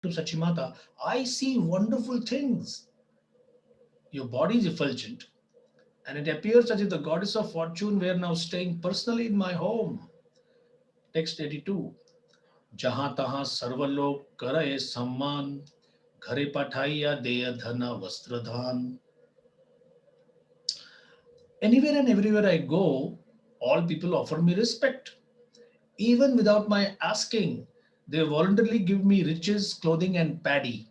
to Sachimata, I see wonderful things. Your body is effulgent, and it appears as if the goddess of fortune were now staying personally in my home. Text 82. जहां तहां सर्वलोक करे सम्मान घरे पठाइया देय धन वस्त्रधान. Anywhere and everywhere I go, all people offer me respect. Even without my asking, they voluntarily give me riches, clothing, and paddy.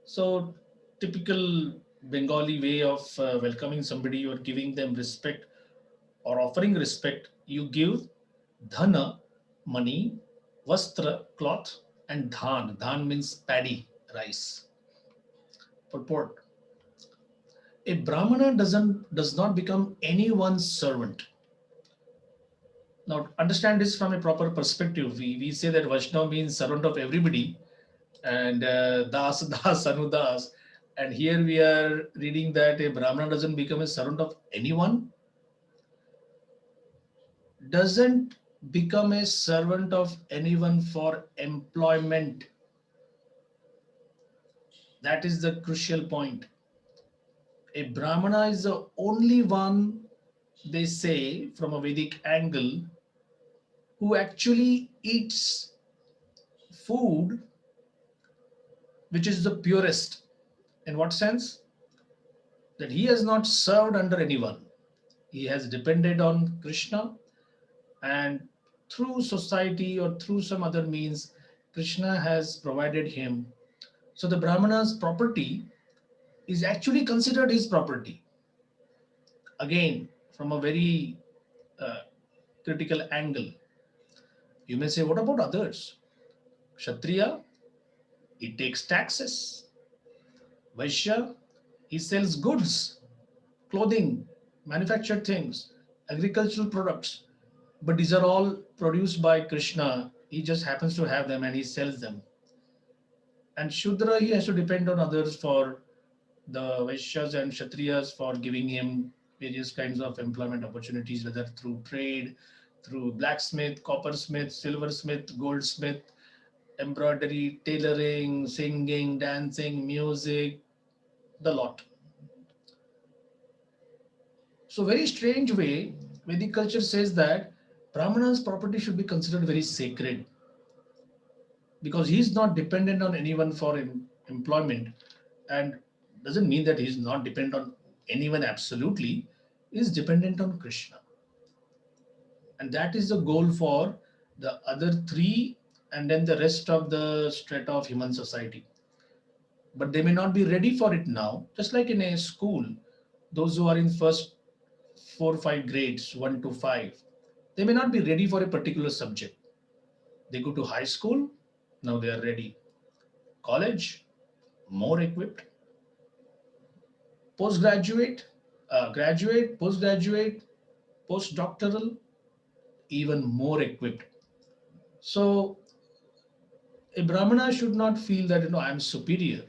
So, typical Bengali way of welcoming somebody or giving them respect or offering respect, you give dhana, money, vastra, cloth, and dhan. Dhan means paddy, rice. Purport: a brahmana does not become anyone's servant. Now, understand this from a proper perspective. We say that Vaishnava means servant of everybody, and Das, Das, Anudas. And here we are reading that a Brahmana doesn't become a servant of anyone, doesn't become a servant of anyone for employment. That is the crucial point. A Brahmana is the only one, they say, from a Vedic angle, who actually eats food which is the purest. In what sense? That he has not served under anyone. He has depended on Krishna, and through society or through some other means, Krishna has provided him. So the Brahmana's property is actually considered his property. Again, from a very uh, critical angle. You may say, what about others? Kshatriya, he takes taxes. Vaishya, he sells goods, clothing, manufactured things, agricultural products. But these are all produced by Krishna. He just happens to have them and he sells them. And Shudra, he has to depend on others for the Vaishyas and Kshatriyas for giving him various kinds of employment opportunities, whether through trade, through blacksmith, coppersmith, silversmith, goldsmith, embroidery, tailoring, singing, dancing, music, the lot. So, very strange way, Vedic culture says that Brahmana's property should be considered very sacred because he's not dependent on anyone for employment, and doesn't mean that he's not dependent on anyone absolutely. Is dependent on Krishna, and that is the goal for the other three, and then the rest of the strata of human society. But they may not be ready for it now. Just like in a school, those who are in first 4 or 5 grades, 1 to 5, they may not be ready for a particular subject. They go to high school, now they are ready. College, more equipped. Postgraduate, graduate, postgraduate, postdoctoral, even more equipped. So a Brahmana should not feel that I'm superior.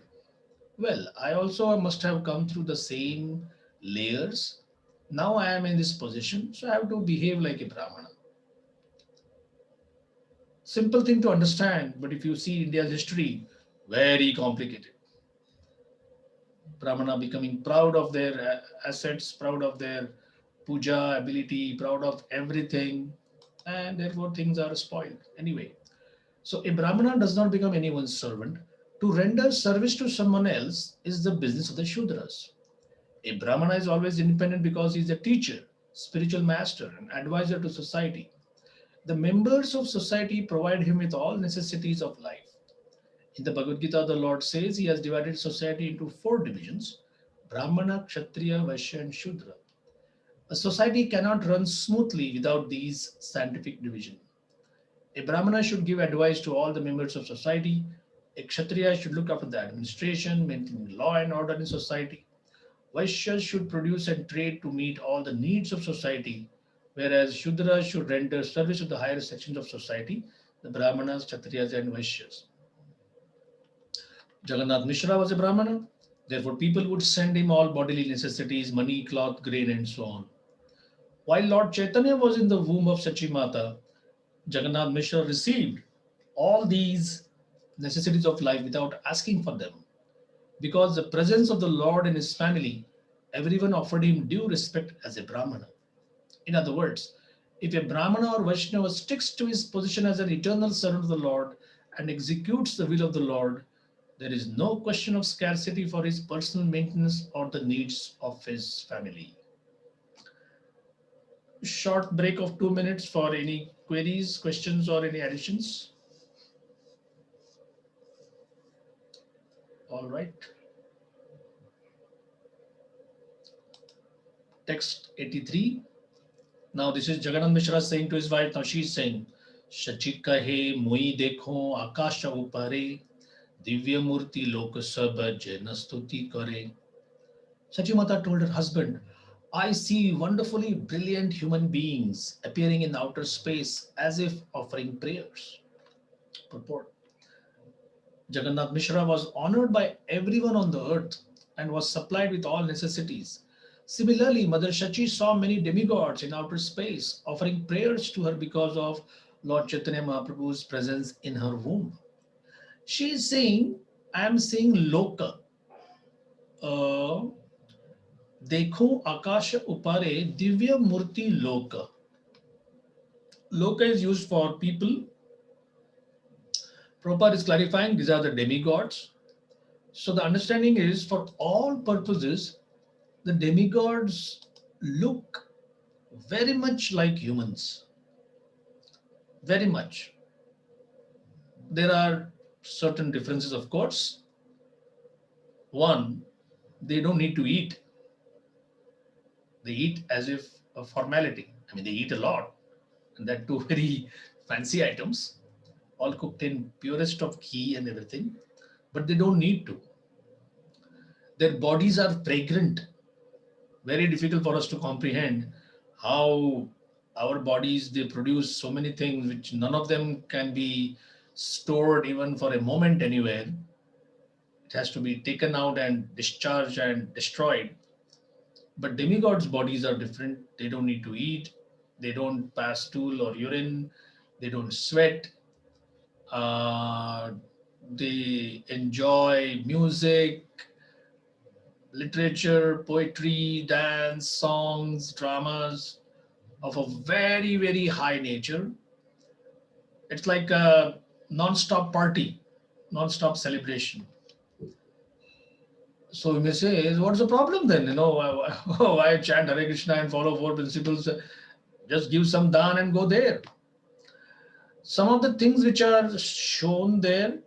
Well, I also must have come through the same layers. Now I am in this position, so I have to behave like a Brahmana. Simple thing to understand, but if you see India's history, very complicated. Brahmana becoming proud of their assets, proud of their puja ability, proud of everything, and therefore things are spoiled. Anyway, so a Brahmana does not become anyone's servant. To render service to someone else is the business of the Shudras. A Brahmana is always independent because he is a teacher, spiritual master, and advisor to society. The members of society provide him with all necessities of life. In the Bhagavad Gita, the Lord says he has divided society into 4 divisions: Brahmana, Kshatriya, Vaishya, and Shudra. A society cannot run smoothly without these scientific divisions. A Brahmana should give advice to all the members of society. A Kshatriya should look after the administration, maintaining law and order in society. Vaishyas should produce and trade to meet all the needs of society, whereas Shudras should render service to the higher sections of society, the Brahmanas, Kshatriyas, and Vaishyas. Jagannath Mishra was a Brahmana, therefore people would send him all bodily necessities, money, cloth, grain, and so on. While Lord Chaitanya was in the womb of Sachi Mata, Jagannath Mishra received all these necessities of life without asking for them. Because the presence of the Lord in his family, everyone offered him due respect as a Brahmana. In other words, if a Brahmana or Vaishnava sticks to his position as an eternal servant of the Lord and executes the will of the Lord, there is no question of scarcity for his personal maintenance or the needs of his family. Short break of 2 minutes for any queries, questions, or any additions. All right. Text 83. Now this is Jagannath Mishra saying to his wife. Now she's saying, Shachi kahe moi dekho akasha upare divya murti lok sab janastuti kare. Sachimata told her husband, I see wonderfully brilliant human beings appearing in outer space as if offering prayers. Purport. Jagannath Mishra was honored by everyone on the earth and was supplied with all necessities. Similarly, Mother Shachi saw many demigods in outer space offering prayers to her because of Lord Chaitanya Mahaprabhu's presence in her womb. She is saying, I am seeing Loka. Uh, देखो आकाश upare divya murti loka. Loka is used for people. Prabhupada is clarifying these are the demigods. So the understanding is for all purposes, the demigods look very much like humans. Very much. There are certain differences, of course. One, they don't need to eat. They eat as if a formality. I mean, they eat a lot, and that too very fancy items, all cooked in purest of ghee and everything, but they don't need to. Their bodies are fragrant. Very difficult for us to comprehend how our bodies they produce so many things which none of them can be stored even for a moment anywhere. It has to be taken out and discharged and destroyed. But demigods' bodies are different. They don't need to eat. They don't pass stool or urine. They don't sweat. Uh, they enjoy music, literature, poetry, dance, songs, dramas of a very, very high nature. It's like a non-stop party, non-stop celebration. So you may say, what's the problem then? Why chant Hare Krishna and follow four principles? Just give some dan and go there. Some of the things which are shown there,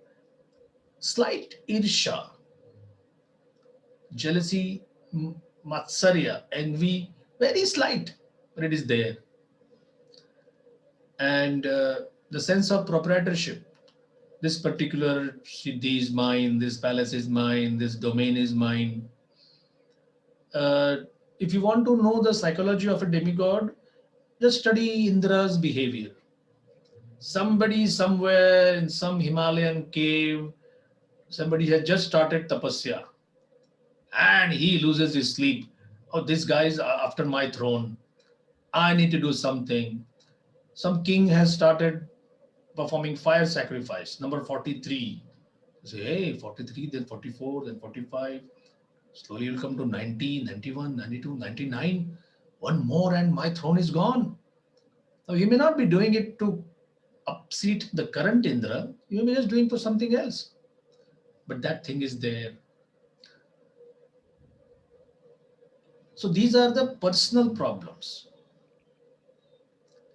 slight irsha, jealousy, matsarya, envy, very slight, but it is there. And the sense of proprietorship. This particular siddhi is mine, this palace is mine, this domain is mine. Uh, if you want to know the psychology of a demigod, just study Indra's behavior. Somebody somewhere in some Himalayan cave, somebody has just started tapasya and he loses his sleep. Oh, this guy is after my throne. I need to do something. Some king has started performing fire sacrifice, number 43. You say, hey, 43, then 44, then 45. Slowly you'll come to 90, 91, 92, 99. One more and my throne is gone. Now, he may not be doing it to upseat the current Indra. He may be just doing for something else. But that thing is there. So these are the personal problems.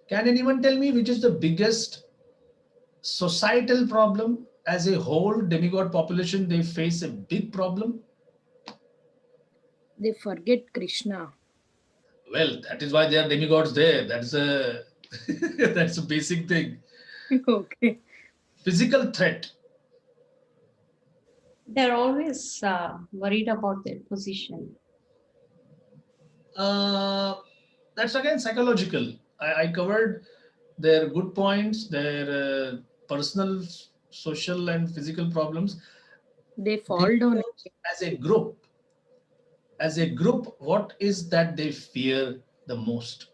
Can anyone tell me which is the biggest societal problem? As a whole demigod population, they face a big problem. They forget Krishna. Well, that is why there are demigods there. That's a that's a basic thing. Okay. Physical threat. They're always worried about their position. Uh, that's again psychological. I covered their good points, their personal, social, and physical problems. They fall down. Demigods as as a group, what is that they fear the most?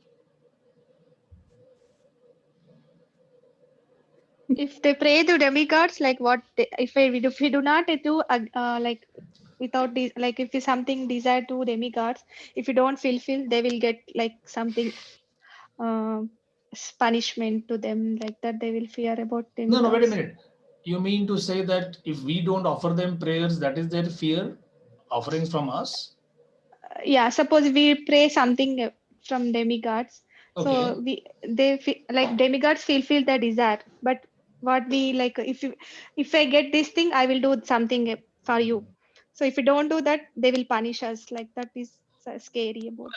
If they pray to demigods, like what if we do not do like without this, like if it's something desire to demigods, if you don't fulfill, they will get like something uh, punishment to them, like that they will fear about No, no, wait a demigods. minute. You mean to say that if we don't offer them prayers, that is their fear, offerings from us? Yeah, suppose we pray something from demigods, so Okay. like demigods fulfill their desire, but what we like, if I get this thing, I will do something for you. So if you don't do that, they will punish us. Like that is scary about.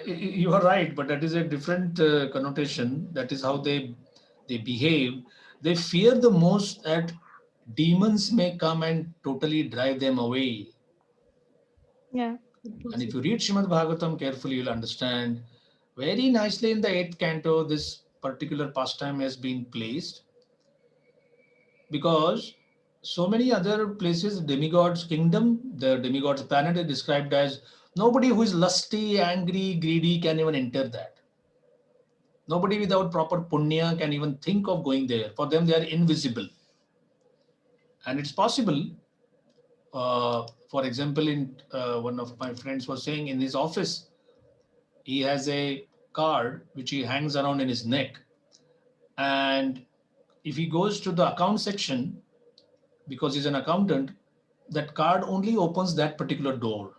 You are right, but that is a different connotation. That is how they behave. They fear the most that demons may come and totally drive them away. Yeah. And if you read Srimad Bhagavatam carefully, you'll understand very nicely in the eighth canto this particular pastime has been placed, because so many other places, demigod's kingdom, the demigod's planet is described as nobody who is lusty, angry, greedy can even enter that. Nobody without proper punya can even think of going there. For them, they are invisible. And it's possible. For example, in one of my friends was saying in his office, he has a card which he hangs around in his neck. And if he goes to the account section, because he's an accountant, that card only opens that particular door.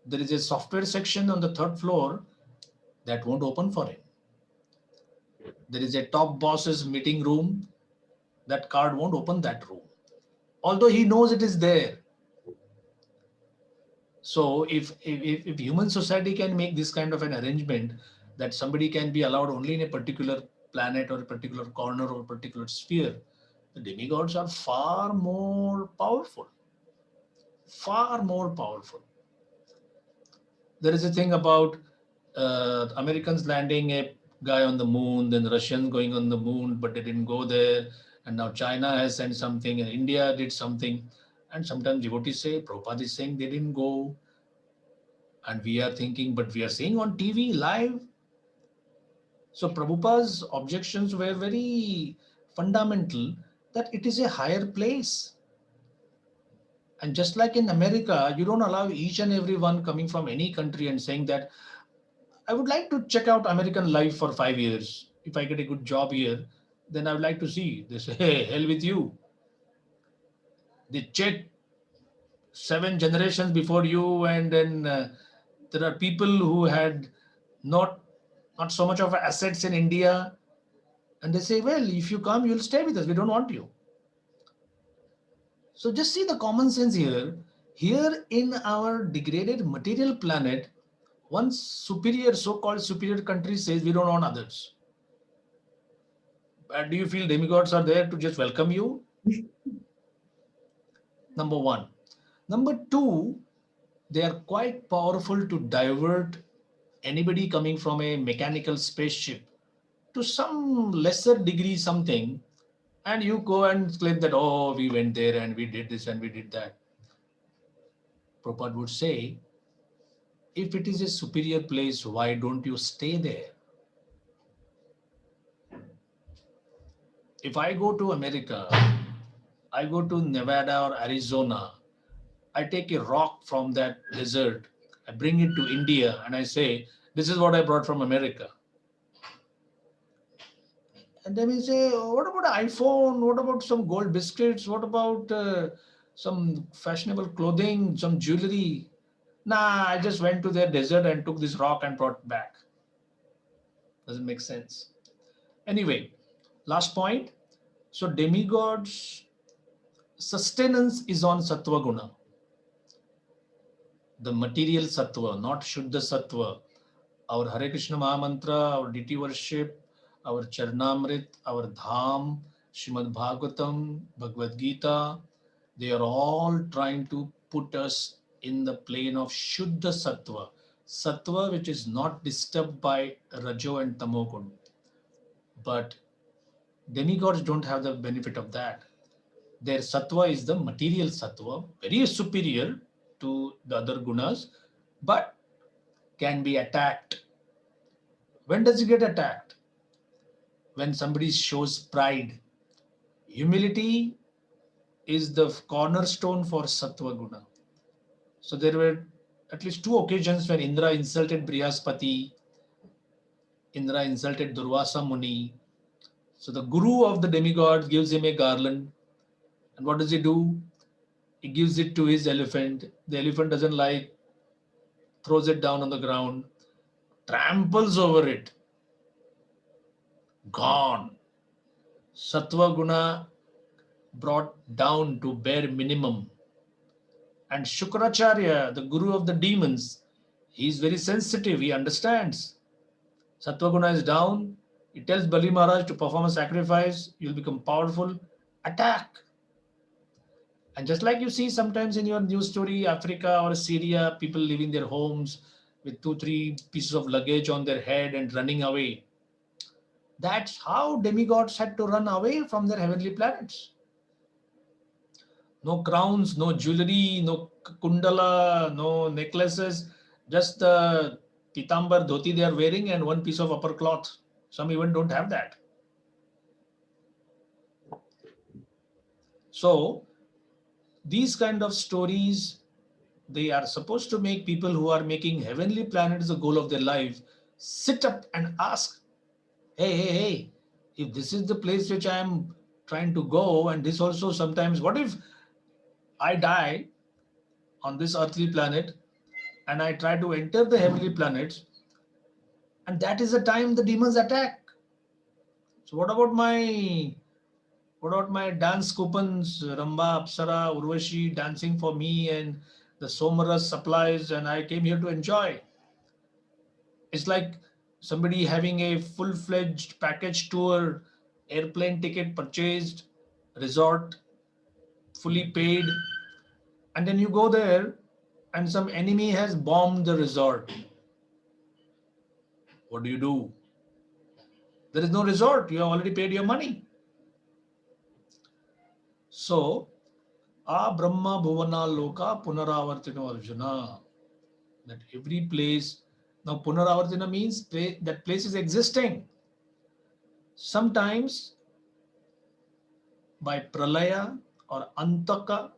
There is a software section on the third floor that won't open for him. There is a top boss's meeting room, that card won't open that room, although he knows it is there. So if human society can make this kind of an arrangement that somebody can be allowed only in a particular planet or a particular corner or a particular sphere, the demigods are far more powerful, far more powerful. There is a thing about Americans landing a guy on the moon, then the Russians going on the moon, but they didn't go there. And now China has sent something, and India did something. And sometimes devotees say, Prabhupada is saying they didn't go. And we are thinking, but we are seeing on TV live. So Prabhupada's objections were very fundamental, that it is a higher place. And just like in America, you don't allow each and every one coming from any country and saying that I would like to check out American life for 5 years. If I get a good job here, then I would like to see. They say, hey, hell with you. They check 7 generations before you, and then there are people who had not not so much of assets in India, and they say, well, if you come, you'll stay with us. We don't want you. So just see the common sense here. Here in our degraded material planet, one superior, so-called superior country says we don't want others. Do you feel demigods are there to just welcome you? Number one. Number two, they are quite powerful to divert anybody coming from a mechanical spaceship to some lesser degree something, and you go and claim that, oh, we went there and we did this and we did that. Prabhupada would say, if it is a superior place, why don't you stay there? If I go to America, I go to Nevada or Arizona, I take a rock from that desert, I bring it to India, and I say, this is what I brought from America. And then we say, oh, what about an iPhone? What about some gold biscuits? What about some fashionable clothing, some jewelry? Nah, I just went to their desert and took this rock and brought it back. Doesn't make sense. Anyway, last point. So demigods' sustenance is on sattva guna, the material sattva, not shuddha sattva. Our Hare Krishna Mahamantra, our deity worship, our Charnamrit, our Dham, Shrimad Bhagavatam, Bhagavad Gita, they are all trying to put us in the plane of Shuddha Sattva. Sattva which is not disturbed by Rajo and Tamogun. But demigods don't have the benefit of that. Their Sattva is the material Sattva, very superior to the other gunas, but can be attacked. When does it get attacked? when somebody shows pride. Humility is the cornerstone for Sattva Guna. So there were at least two occasions when Indra insulted Brihaspati, Indra insulted Durvasa Muni. So the guru of the demigod gives him a garland. And what does he do? He gives it to his elephant. The elephant doesn't like, throws it down on the ground, tramples over it. Gone. Sattva Guna brought down to bare minimum. And Shukracharya, the guru of the demons, he is very sensitive. He understands. Sattva Guna is down. He tells Bali Maharaj to perform a sacrifice. You'll become powerful. Attack. And just like you see sometimes in your news story, Africa or Syria, people leaving their homes with 2-3 pieces of luggage on their head and running away. That's how demigods had to run away from their heavenly planets. No crowns, no jewelry, no kundala, no necklaces, just the pitambar dhoti they are wearing and one piece of upper cloth. Some even don't have that. So these kind of stories, they are supposed to make people who are making heavenly planets the goal of their life sit up and ask, hey, if this is the place which I am trying to go, and this also sometimes, what if I die on this earthly planet and I try to enter the heavenly planets, and that is the time the demons attack? So what about my dance coupons, Ramba, Apsara, Urvashi dancing for me and the Somaras supplies, and I came here to enjoy? It's like somebody having a full-fledged package tour, airplane ticket purchased, resort fully paid, and then you go there and some enemy has bombed the resort. What do? There is no resort. You have already paid your money. So, a Brahma Bhuvana Loka Punaravartino Arjuna. That every place, now Punaravartina means that place is existing. Sometimes by Pralaya or Antaka,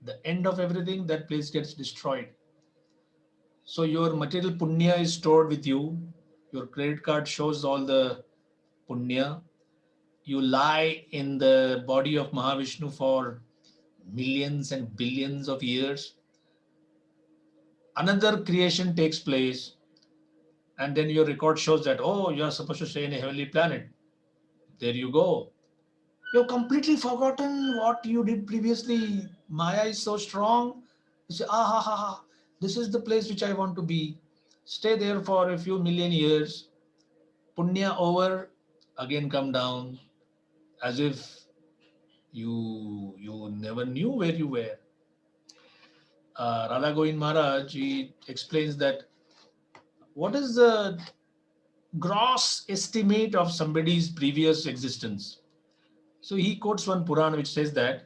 the end of everything, that place gets destroyed. So your material punya is stored with you. Your credit card shows all the punya. You lie in the body of Mahavishnu for millions and billions of years. Another creation takes place, and then your record shows that, oh, you are supposed to stay in a heavenly planet. There you go. You've completely forgotten what you did previously. Maya is so strong. You say, this is the place which I want to be. Stay there for a few million years. Punya over, again come down, as if you never knew where you were. Radha Govind Maharaj, he explains that what is the gross estimate of somebody's previous existence. So he quotes one Purana which says that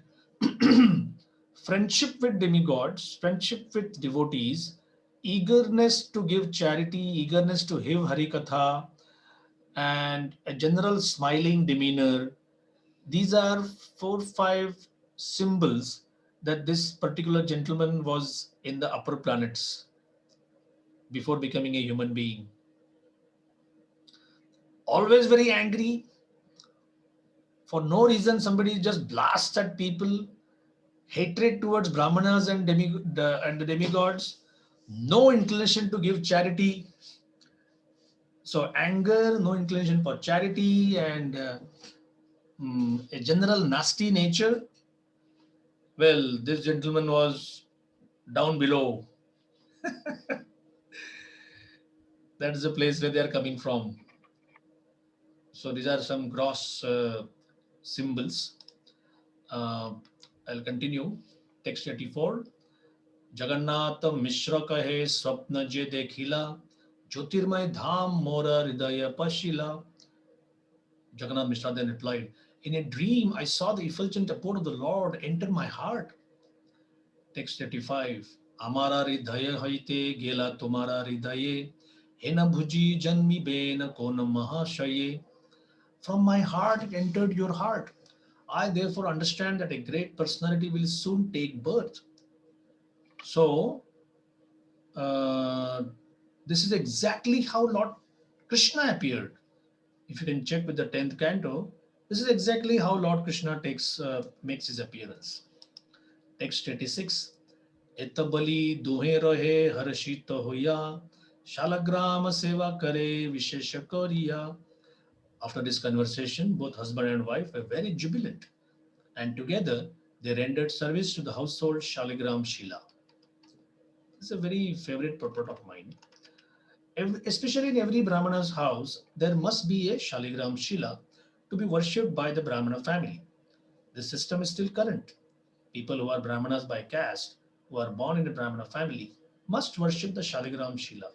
friendship with demigods, friendship with devotees, eagerness to give charity, eagerness to hear Harikatha, and a general smiling demeanor, these are 4-5 symbols that this particular gentleman was in the upper planets before becoming a human being. Always very angry. For no reason, somebody just blasts at people. Hatred towards Brahmanas and the demigods. No inclination to give charity. So anger, no inclination for charity, and a general nasty nature. Well, this gentleman was down below. That is the place where they are coming from. So these are some gross symbols. I'll continue. Text 34. Jagannath Mishra kahe swapna je dekhila, Jyotirmay dham mora hridaya pashila. Jagannath Mishra then replied, in a dream I saw the effulgent abode of the Lord enter my heart. Text 35. Amara hridaya haite gela tumara hridaye, hena bhuji janmi ben kona mahashaye. From my heart, it entered your heart. I therefore understand that a great personality will soon take birth. So, uh, this is exactly how Lord Krishna appeared. If you can check with the 10th canto, this is exactly how Lord Krishna makes his appearance. Text 86. Etabali duhe rahe harshita hoya, shalagram seva kare vishesha kariya. After this conversation, both husband and wife were very jubilant, and together they rendered service to the household Shaligram Shila. It's a very favorite purport of mine. Especially in every Brahmana's house, there must be a Shaligram Shila to be worshipped by the Brahmana family. This system is still current. People who are Brahmanas by caste, who are born in a Brahmana family, must worship the Shaligram Shila.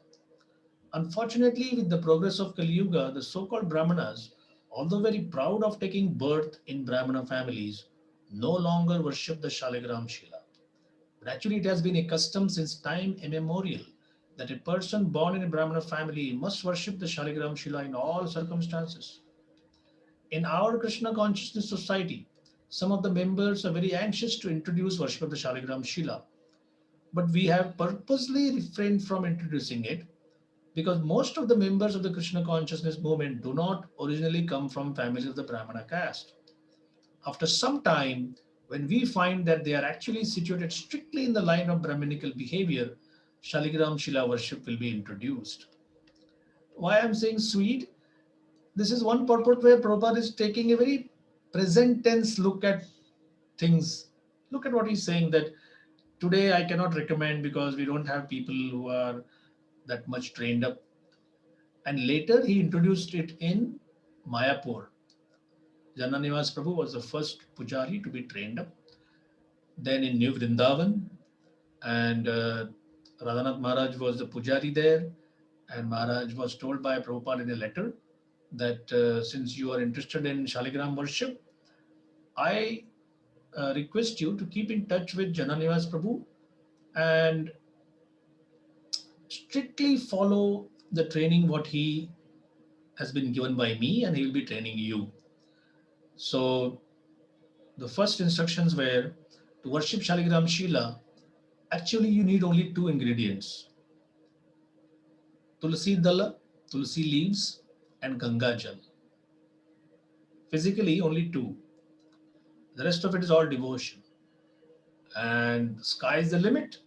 Unfortunately, with the progress of Kali Yuga, the so-called Brahmanas, although very proud of taking birth in Brahmana families, no longer worship the Shaligram Shila. But actually, it has been a custom since time immemorial that a person born in a Brahmana family must worship the Shaligram Shila in all circumstances. In our Krishna consciousness society, some of the members are very anxious to introduce worship of the Shaligram Shila, but we have purposely refrained from introducing it because most of the members of the Krishna consciousness movement do not originally come from families of the Brahmana caste. After some time, when we find that they are actually situated strictly in the line of Brahminical behavior, Shaligram Shila worship will be introduced. Why I'm saying sweet? This is one purport where Prabhupada is taking a very present tense look at things. Look at what he's saying, that today I cannot recommend because we don't have people who are that much trained up. And later he introduced it in Mayapur. Jananivas Prabhu was the first pujari to be trained up. Then in New Vrindavan, and Radhanath Maharaj was the pujari there. And Maharaj was told by Prabhupada in a letter that since you are interested in Shaligram worship, I request you to keep in touch with Jananivas Prabhu and strictly follow the training what he has been given by me, and he will be training you. So the first instructions were to worship Shaligram Shila. Actually, you need only two ingredients: Tulsi Dala, Tulsi leaves, and Ganga Jal. Physically, only two. The rest of it is all devotion. And sky is the limit.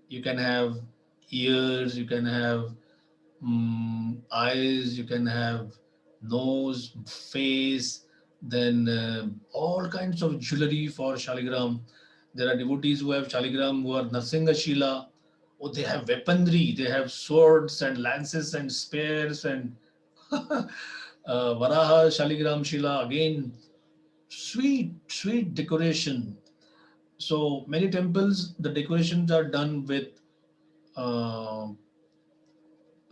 You can have ears, you can have eyes, you can have nose, face, then all kinds of jewelry for Shaligram. There are devotees who have Shaligram who are Narsinga Shila. Oh, they have weaponry, they have swords and lances and spears and Varaha Shaligram Shila, again, sweet, sweet decoration. So many temples, the decorations are done with uh,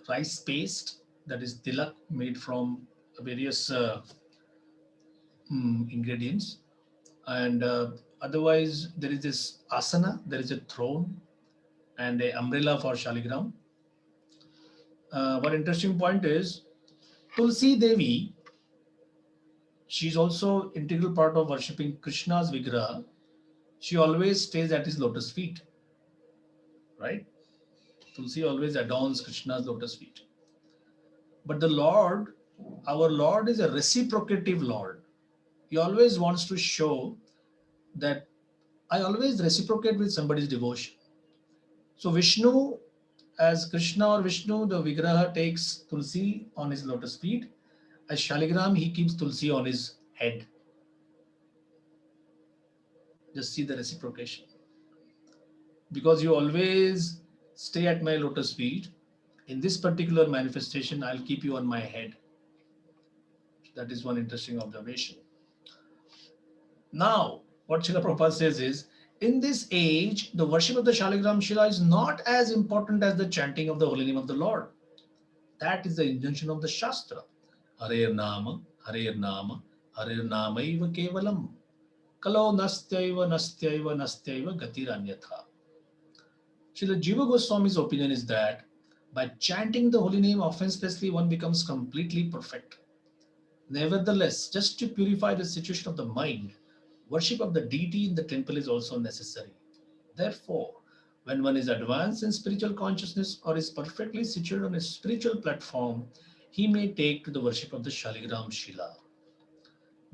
rice paste, that is tilak made from various ingredients. And otherwise, there is this asana, there is a throne and a umbrella for Shaligram. One interesting point is Tulsi Devi, she's also integral part of worshipping Krishna's Vigraha. She always stays at his lotus feet, right? Tulsi always adorns Krishna's lotus feet. But the Lord, our Lord, is a reciprocative Lord. He always wants to show that I always reciprocate with somebody's devotion. So Vishnu, as Krishna or Vishnu, the Vigraha takes Tulsi on his lotus feet. As Shaligram, he keeps Tulsi on his head. Just see the reciprocation. Because you always stay at my lotus feet, in this particular manifestation, I'll keep you on my head. That is one interesting observation. Now, what Srila Prabhupada says is, in this age, the worship of the Shaligram Shila is not as important as the chanting of the holy name of the Lord. That is the injunction of the Shastra. Harer Nama, Harer Nama, Harer Namaiva Kevalam. Kalo Nastyaiva, Nastyaiva, Nastyaiva Gatiranyatha. Srila Jiva Goswami's opinion is that by chanting the holy name offenselessly, one becomes completely perfect. Nevertheless, just to purify the situation of the mind, worship of the deity in the temple is also necessary. Therefore, when one is advanced in spiritual consciousness or is perfectly situated on a spiritual platform, he may take to the worship of the Shaligram Shila.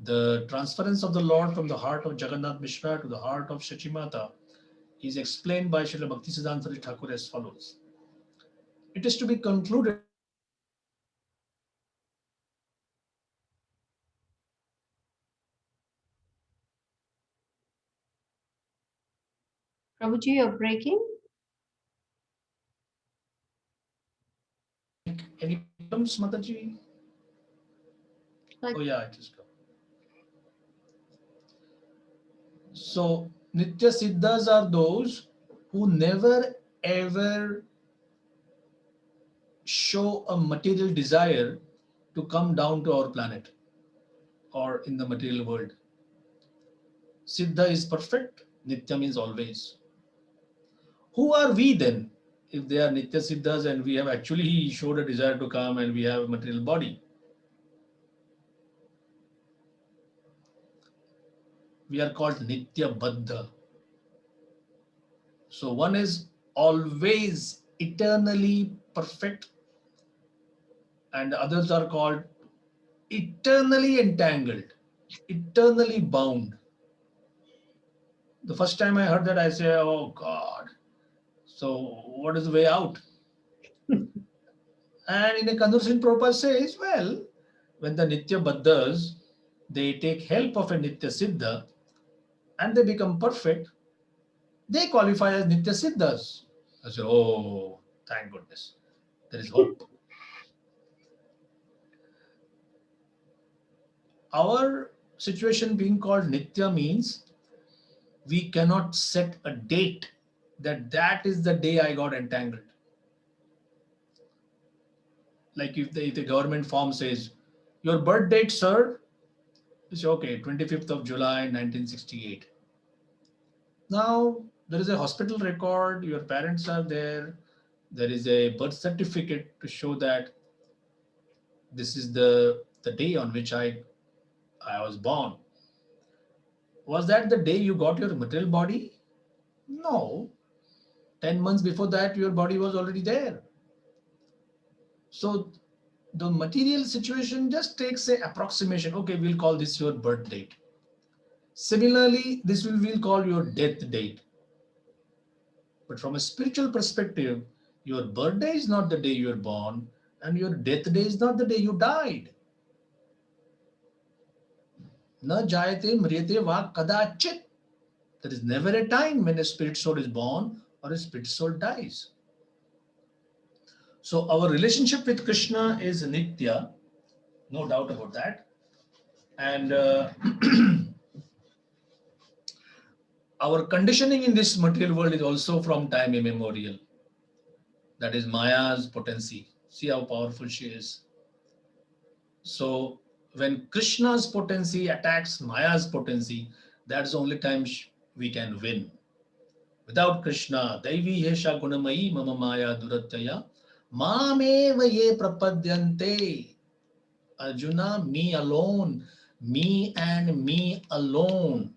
The transference of the Lord from the heart of Jagannath Mishra to the heart of Shachimata is explained by Srila Bhaktisiddhanta Saraswati Thakur as follows. It is to be concluded that the Lord Nityananda is the Lord Prabhuji, you're breaking. Any problems, Mataji? Like, Oh yeah, it is come. So Nitya Siddhas are those who never ever show a material desire to come down to our planet or in the material world. Siddha is perfect, Nitya means always. Who are we then? If they are Nitya Siddhas and we have actually showed a desire to come and we have a material body, we are called Nitya Baddha. So one is always eternally perfect, and others are called eternally entangled, eternally bound. The first time I heard that, I say, oh God, so what is the way out? And in a conversation, Prabhupada says, well, when the Nitya Baddhas, they take help of a Nitya Siddha and they become perfect, they qualify as Nitya Siddhas. I say, oh, thank goodness, there is hope. Our situation being called Nitya means we cannot set a date that that is the day I got entangled. Like if the government form says, your birth date, sir, it's okay, 25th of July, 1968. Now, there is a hospital record, your parents are there is a birth certificate to show that this is the day on which I was born. Was that the day you got your material body? No. 10 months before that, your body was already there. So the material situation just takes a approximation. Okay, we'll call this your birth date. Similarly, this we'll call your death date. But from a spiritual perspective, your birthday is not the day you were born, and your death day is not the day you died. Na jayate mriyate va kadachit. There is never a time when a spirit soul is born or a spirit soul dies. So our relationship with Krishna is Nitya, no doubt about that. And our conditioning in this material world is also from time immemorial. That is Maya's potency. See how powerful she is. So when Krishna's potency attacks Maya's potency, that's the only time we can win. Without Krishna, Daivi Hesha Gunamayi Mama Maya Duratyaya Mameva Ye Prapadyante. Arjuna, me alone, me and me alone.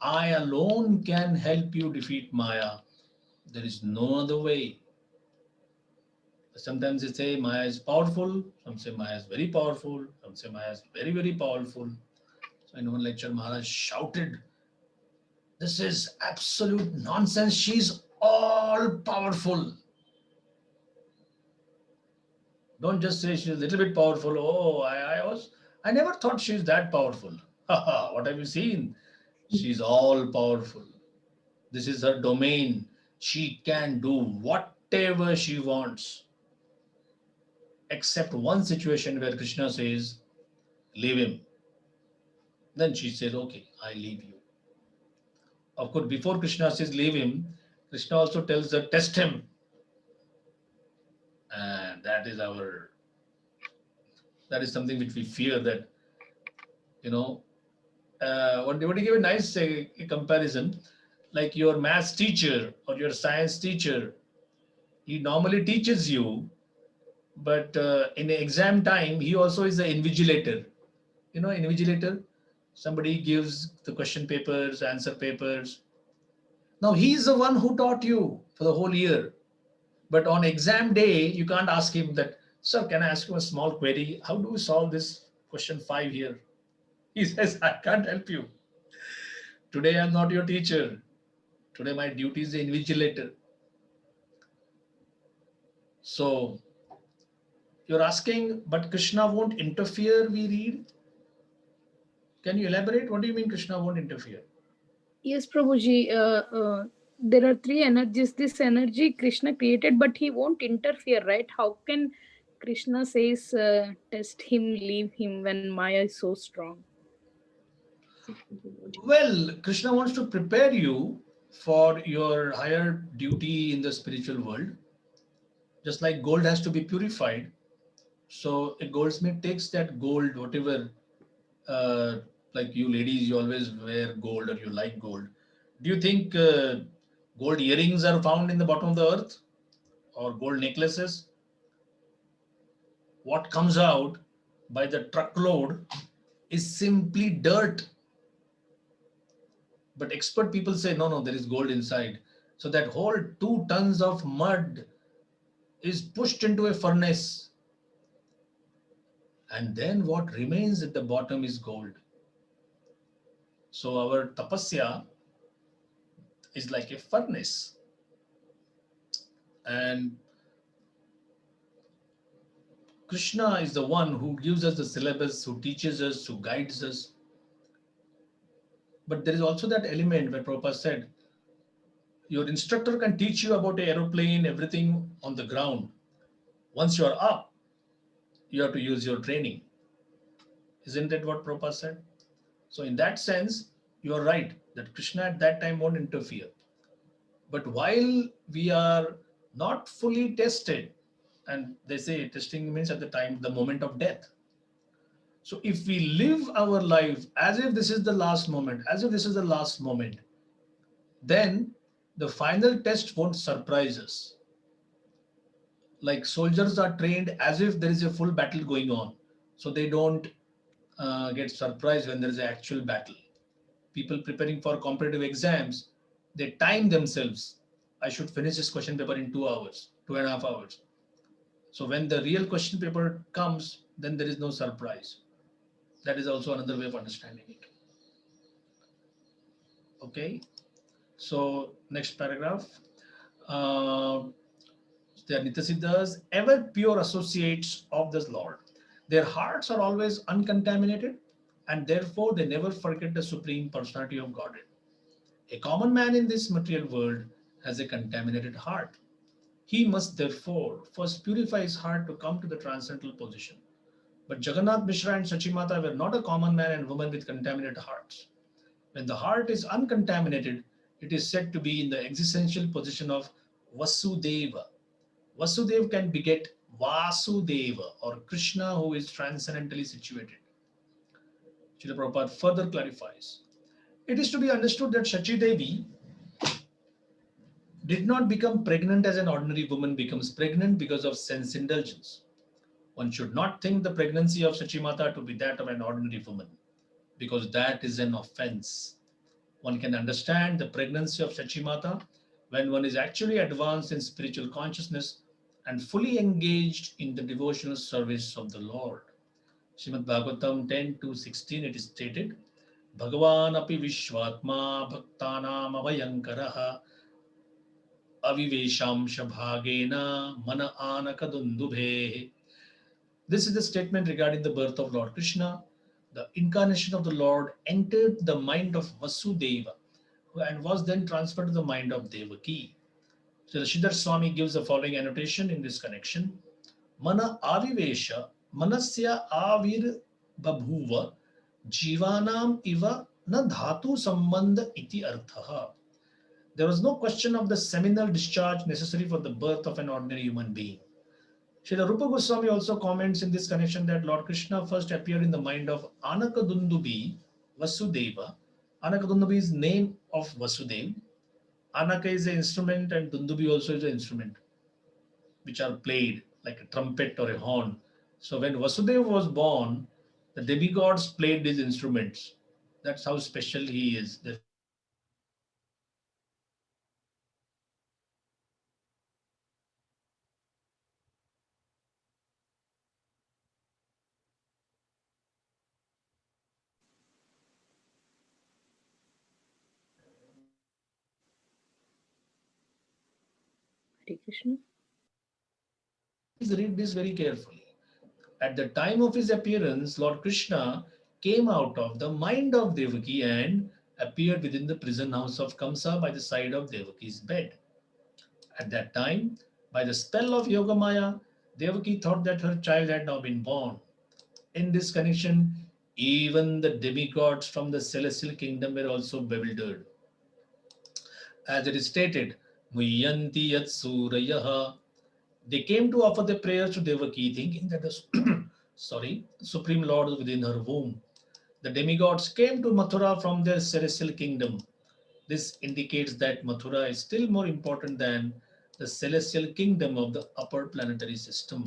I alone can help you defeat Maya. There is no other way. Sometimes they say Maya is powerful, some say Maya is very powerful, some say Maya is very, very powerful. So in one lecture, Maharaj shouted, this is absolute nonsense. She's all powerful. Don't just say she's a little bit powerful. Oh, I never thought she's that powerful. What have you seen? She's all powerful. This is her domain. She can do whatever she wants. Except one situation where Krishna says, leave him. Then she says, okay, I leave you. Of course, before Krishna says leave him, Krishna also tells her, test him. And that is something which we fear that, you know, what to give a nice comparison, like your maths teacher or your science teacher, he normally teaches you, but in exam time, he also is the invigilator. invigilator. Somebody gives the question papers, answer papers. Now he is the one who taught you for the whole year. But on exam day, you can't ask him that, sir, can I ask you a small query? How do we solve this question 5 here? He says, I can't help you. Today I'm not your teacher. Today my duty is the invigilator. So you're asking, but Krishna won't interfere, we read. Can you elaborate? What do you mean Krishna won't interfere? Yes, Prabhuji. There are three energies. This energy Krishna created, but he won't interfere, right? How can Krishna says, test him, leave him when Maya is so strong? Well, Krishna wants to prepare you for your higher duty in the spiritual world. Just like gold has to be purified. So a goldsmith takes that gold, whatever, uh, like you ladies, you always wear gold or you like gold. Do you think gold earrings are found in the bottom of the earth or gold necklaces? What comes out by the truckload is simply dirt. But expert people say, no, no, there is gold inside. So that whole 2 tons of mud is pushed into a furnace. And then what remains at the bottom is gold. So our tapasya is like a furnace. And Krishna is the one who gives us the syllabus, who teaches us, who guides us. But there is also that element where Prabhupada said, your instructor can teach you about an aeroplane, everything on the ground. Once you are up, you have to use your training. Isn't that what Prabhupada said? So in that sense, you are right that Krishna at that time won't interfere. But while we are not fully tested, and they say testing means at the time, the moment of death. So if we live our life as if this is the last moment, as if this is the last moment, then the final test won't surprise us. Like soldiers are trained as if there is a full battle going on. So they don't get surprised when there is an actual battle. People preparing for competitive exams, they time themselves. I should finish this question paper in 2 hours, 2.5 hours. So when the real question paper comes, then there is no surprise. That is also another way of understanding it. Okay. So next paragraph. Uh, they are Nitasiddhas, ever pure associates of the Lord. Their hearts are always uncontaminated, and therefore they never forget the Supreme Personality of Godhead. A common man in this material world has a contaminated heart. He must therefore first purify his heart to come to the transcendental position. But Jagannath Mishra and Sachimata were not a common man and woman with contaminated hearts. When the heart is uncontaminated, it is said to be in the existential position of Vasudeva. Vasudeva can beget Vasudeva or Krishna who is transcendently situated. Srila Prabhupada further clarifies. It is to be understood that Shachi Devi did not become pregnant as an ordinary woman becomes pregnant because of sense indulgence. One should not think the pregnancy of Sachimata to be that of an ordinary woman, because that is an offense. One can understand the pregnancy of Sachimata when one is actually advanced in spiritual consciousness and fully engaged in the devotional service of the Lord. Srimad Bhagavatam 10:2-16, it is stated, Bhagavan api vishvatma bhaktanam abhayankaraha avivesham shabhagena mana anakadundubhe. This is the statement regarding the birth of Lord Krishna. The incarnation of the Lord entered the mind of Vasudeva and was then transferred to the mind of Devaki. So the Sridhar Swami gives the following annotation in this connection. Mana avivesha manasya avir babhuva jivanam iva na dhatu sambandha iti arthaha. There was no question of the seminal discharge necessary for the birth of an ordinary human being. Srila Rupa Goswami also comments in this connection that Lord Krishna first appeared in the mind of Anakadundubi Vasudeva. Anakadundubi is name of Vasudeva. Anaka is an instrument and Dundubi also is an instrument which are played like a trumpet or a horn. So when Vasudeva was born, The demigods played these instruments. That's how special he is. The Hare Krishna. Please read this very carefully. At the time of his appearance, Lord Krishna came out of the mind of Devaki and appeared within the prison house of Kamsa by the side of Devaki's bed. At that time, by the spell of Yogamaya, Devaki thought that her child had now been born. In this connection, even the demigods from the celestial kingdom were also bewildered. As it is stated, Muyanti yat surayaha. They came to offer their prayers to Devaki, thinking that the Supreme Lord was within her womb. The demigods came to Mathura from their celestial kingdom. This indicates that Mathura is still more important than the celestial kingdom of the upper planetary system.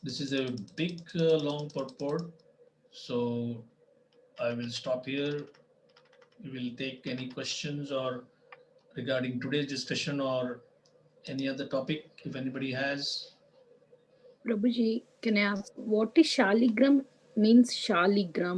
This is a big, long purport. So I will stop here. We will take any questions or regarding today's discussion or any other topic if anybody has. Prabhuji, can I ask what is Shaligram means? Shaligram.